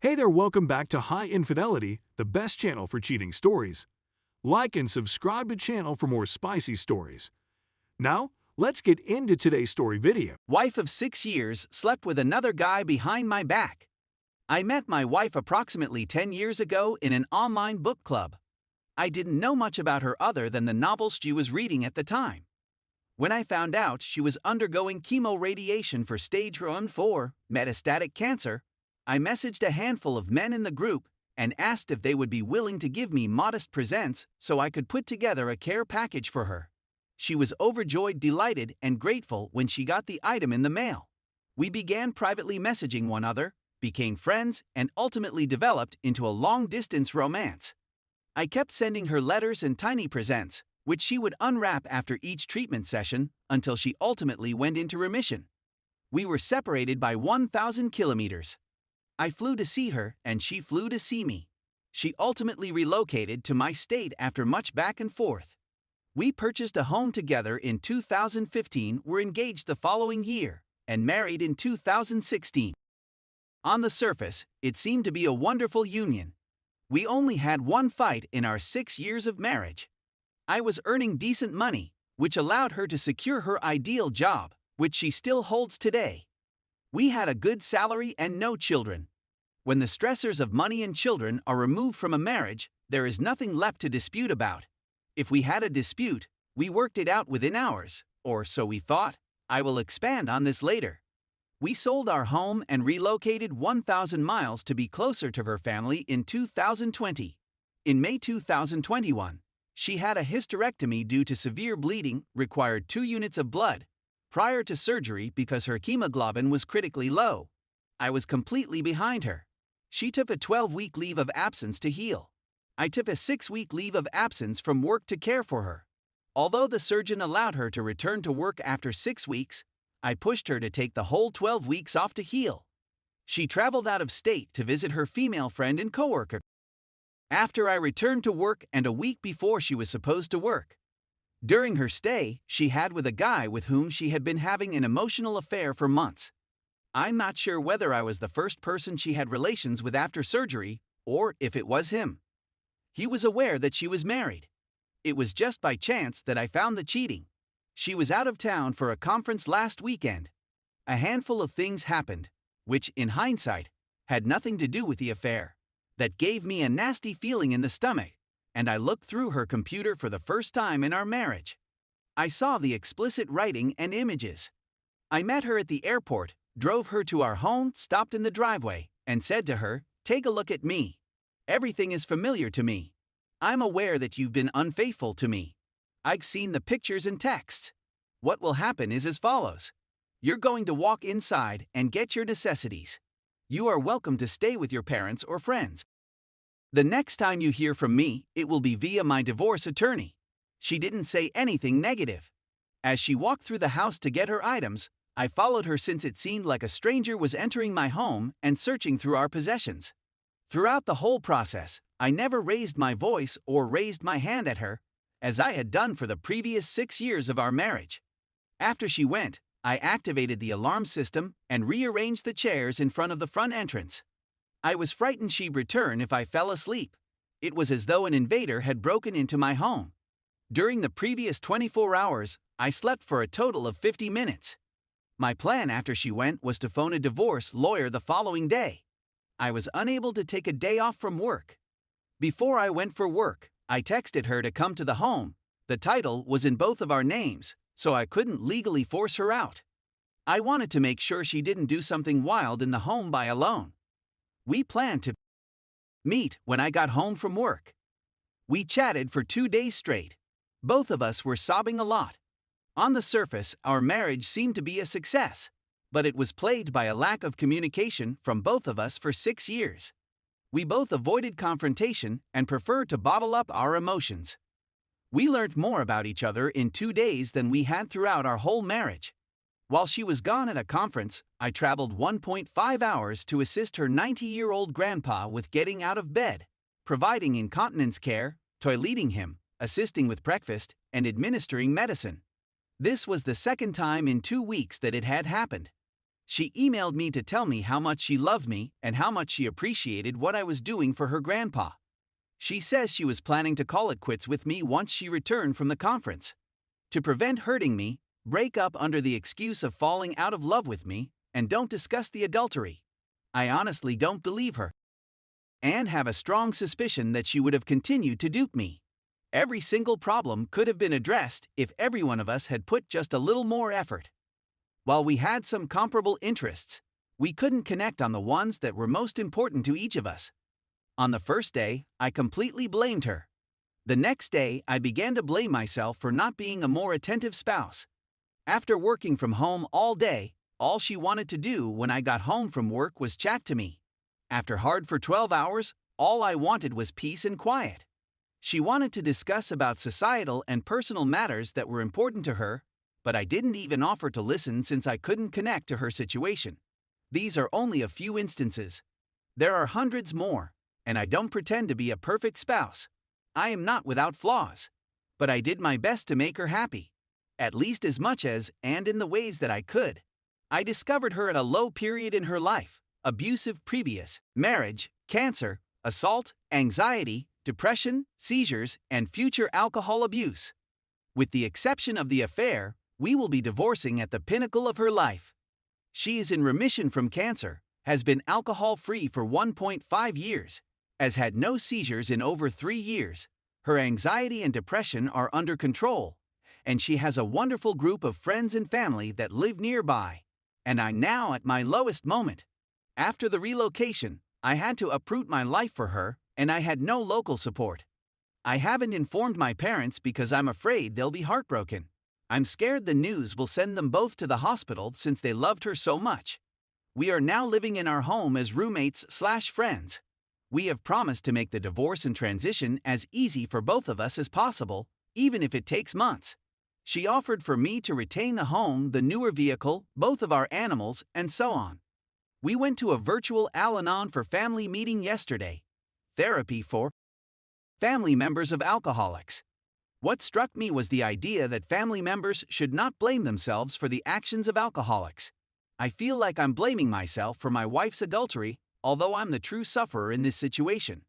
Hey there, welcome back to High Infidelity, the best channel for cheating stories. Like and subscribe to channel for more spicy stories. Now, let's get into today's story video. Wife of 6 years slept with another guy behind my back. I met my wife approximately 10 years ago in an online book club. I didn't know much about her other than the novels she was reading at the time. When I found out she was undergoing chemoradiation for stage 1-4 metastatic cancer, I messaged a handful of men in the group and asked if they would be willing to give me modest presents so I could put together a care package for her. She was overjoyed, delighted, and grateful when she got the item in the mail. We began privately messaging one another, became friends, and ultimately developed into a long-distance romance. I kept sending her letters and tiny presents, which she would unwrap after each treatment session until she ultimately went into remission. We were separated by 1,000 kilometers. I flew to see her, and she flew to see me. She ultimately relocated to my state after much back and forth. We purchased a home together in 2015, were engaged the following year, and married in 2016. On the surface, it seemed to be a wonderful union. We only had one fight in our 6 years of marriage. I was earning decent money, which allowed her to secure her ideal job, which she still holds today. We had a good salary and no children. When the stressors of money and children are removed from a marriage, there is nothing left to dispute about. If we had a dispute, we worked it out within hours, or so we thought. I will expand on this later. We sold our home and relocated 1,000 miles to be closer to her family in 2020. In May 2021, she had a hysterectomy due to severe bleeding, required 2 units of blood prior to surgery because her hemoglobin was critically low. I was completely behind her. She took a 12-week leave of absence to heal. I took a 6-week leave of absence from work to care for her. Although the surgeon allowed her to return to work after 6 weeks, I pushed her to take the whole 12 weeks off to heal. She traveled out of state to visit her female friend and coworker. After I returned to work and a week before she was supposed to work. During her stay, she had with a guy with whom she had been having an emotional affair for months. I'm not sure whether I was the first person she had relations with after surgery, or if it was him. He was aware that she was married. It was just by chance that I found the cheating. She was out of town for a conference last weekend. A handful of things happened, which, in hindsight, had nothing to do with the affair, that gave me a nasty feeling in the stomach, and I looked through her computer for the first time in our marriage. I saw the explicit writing and images. I met her at the airport, drove her to our home, stopped in the driveway, and said to her, "Take a look at me. Everything is familiar to me. I'm aware that you've been unfaithful to me. I've seen the pictures and texts. What will happen is as follows. You're going to walk inside and get your necessities. You are welcome to stay with your parents or friends. The next time you hear from me, it will be via my divorce attorney." She didn't say anything negative. As she walked through the house to get her items, I followed her since it seemed like a stranger was entering my home and searching through our possessions. Throughout the whole process, I never raised my voice or raised my hand at her, as I had done for the previous 6 years of our marriage. After she went, I activated the alarm system and rearranged the chairs in front of the front entrance. I was frightened she'd return if I fell asleep. It was as though an invader had broken into my home. During the previous 24 hours, I slept for a total of 50 minutes. My plan after she went was to phone a divorce lawyer the following day. I was unable to take a day off from work. Before I went for work, I texted her to come to the home. The title was in both of our names, so I couldn't legally force her out. I wanted to make sure she didn't do something wild in the home by alone. We planned to meet when I got home from work. We chatted for 2 days straight. Both of us were sobbing a lot. On the surface, our marriage seemed to be a success, but it was plagued by a lack of communication from both of us for 6 years. We both avoided confrontation and preferred to bottle up our emotions. We learned more about each other in 2 days than we had throughout our whole marriage. While she was gone at a conference, I traveled 1.5 hours to assist her 90-year-old grandpa with getting out of bed, providing incontinence care, toileting him, assisting with breakfast, and administering medicine. This was the second time in 2 weeks that it had happened. She emailed me to tell me how much she loved me and how much she appreciated what I was doing for her grandpa. She says she was planning to call it quits with me once she returned from the conference. To prevent hurting me, break up under the excuse of falling out of love with me, and don't discuss the adultery. I honestly don't believe her, and have a strong suspicion that she would have continued to dupe me. Every single problem could have been addressed if every one of us had put just a little more effort. While we had some comparable interests, we couldn't connect on the ones that were most important to each of us. On the first day, I completely blamed her. The next day, I began to blame myself for not being a more attentive spouse. After working from home all day, all she wanted to do when I got home from work was chat to me. After hard for 12 hours, all I wanted was peace and quiet. She wanted to discuss about societal and personal matters that were important to her, but I didn't even offer to listen since I couldn't connect to her situation. These are only a few instances. There are hundreds more, and I don't pretend to be a perfect spouse. I am not without flaws. But I did my best to make her happy, at least as much as and in the ways that I could. I discovered her at a low period in her life: abusive previous marriage, cancer, assault, anxiety, depression, seizures, and future alcohol abuse. With the exception of the affair, we will be divorcing at the pinnacle of her life. She is in remission from cancer, has been alcohol-free for 1.5 years, has had no seizures in over 3 years, her anxiety and depression are under control, and she has a wonderful group of friends and family that live nearby. And I'm now at my lowest moment. After the relocation, I had to uproot my life for her, and I had no local support. I haven't informed my parents because I'm afraid they'll be heartbroken. I'm scared the news will send them both to the hospital since they loved her so much. We are now living in our home as roommates/friends. We have promised to make the divorce and transition as easy for both of us as possible, even if it takes months. She offered for me to retain the home, the newer vehicle, both of our animals, and so on. We went to a virtual Al-Anon for family meeting yesterday. Therapy for family members of alcoholics. What struck me was the idea that family members should not blame themselves for the actions of alcoholics. I feel like I'm blaming myself for my wife's adultery, although I'm the true sufferer in this situation.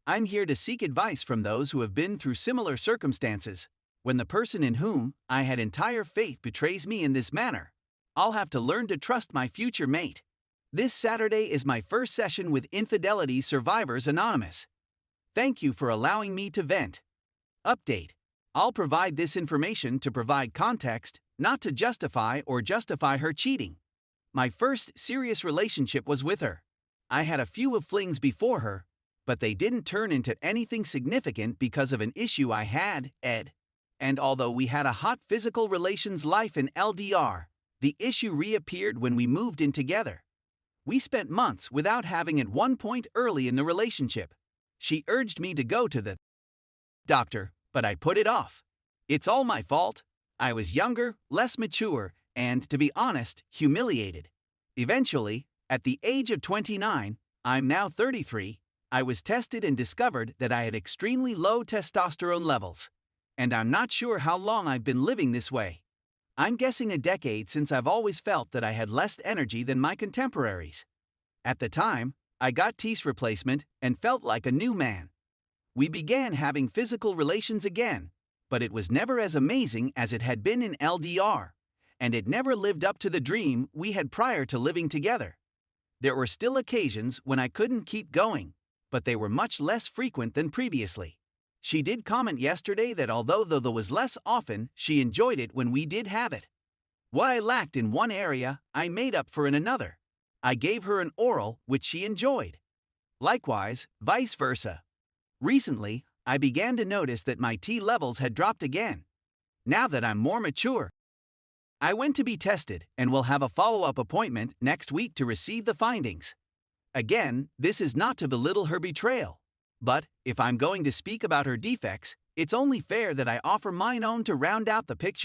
I'm here to seek advice from those who have been through similar circumstances. When the person in whom I had entire faith betrays me in this manner, I'll have to learn to trust my future mate. This Saturday is my first session with Infidelity Survivors Anonymous. Thank you for allowing me to vent. Update. I'll provide this information to provide context, not to justify her cheating. My first serious relationship was with her. I had a few of flings before her, but they didn't turn into anything significant because of an issue I had, Ed. And although we had a hot physical relations life in LDR, the issue reappeared when we moved in together. We spent months without having at one point early in the relationship. She urged me to go to the doctor, but I put it off. It's all my fault. I was younger, less mature, and, to be honest, humiliated. Eventually, at the age of 29, I'm now 33, I was tested and discovered that I had extremely low testosterone levels. And I'm not sure how long I've been living this way. I'm guessing a decade since I've always felt that I had less energy than my contemporaries. At the time, I got teeth replacement and felt like a new man. We began having physical relations again, but it was never as amazing as it had been in LDR, and it never lived up to the dream we had prior to living together. There were still occasions when I couldn't keep going, but they were much less frequent than previously. She did comment yesterday that although there was less often, she enjoyed it when we did have it. What I lacked in one area, I made up for in another. I gave her an oral, which she enjoyed. Likewise, vice versa. Recently, I began to notice that my T levels had dropped again. Now that I'm more mature, I went to be tested and will have a follow-up appointment next week to receive the findings. Again, this is not to belittle her betrayal. But, if I'm going to speak about her defects, it's only fair that I offer mine own to round out the picture.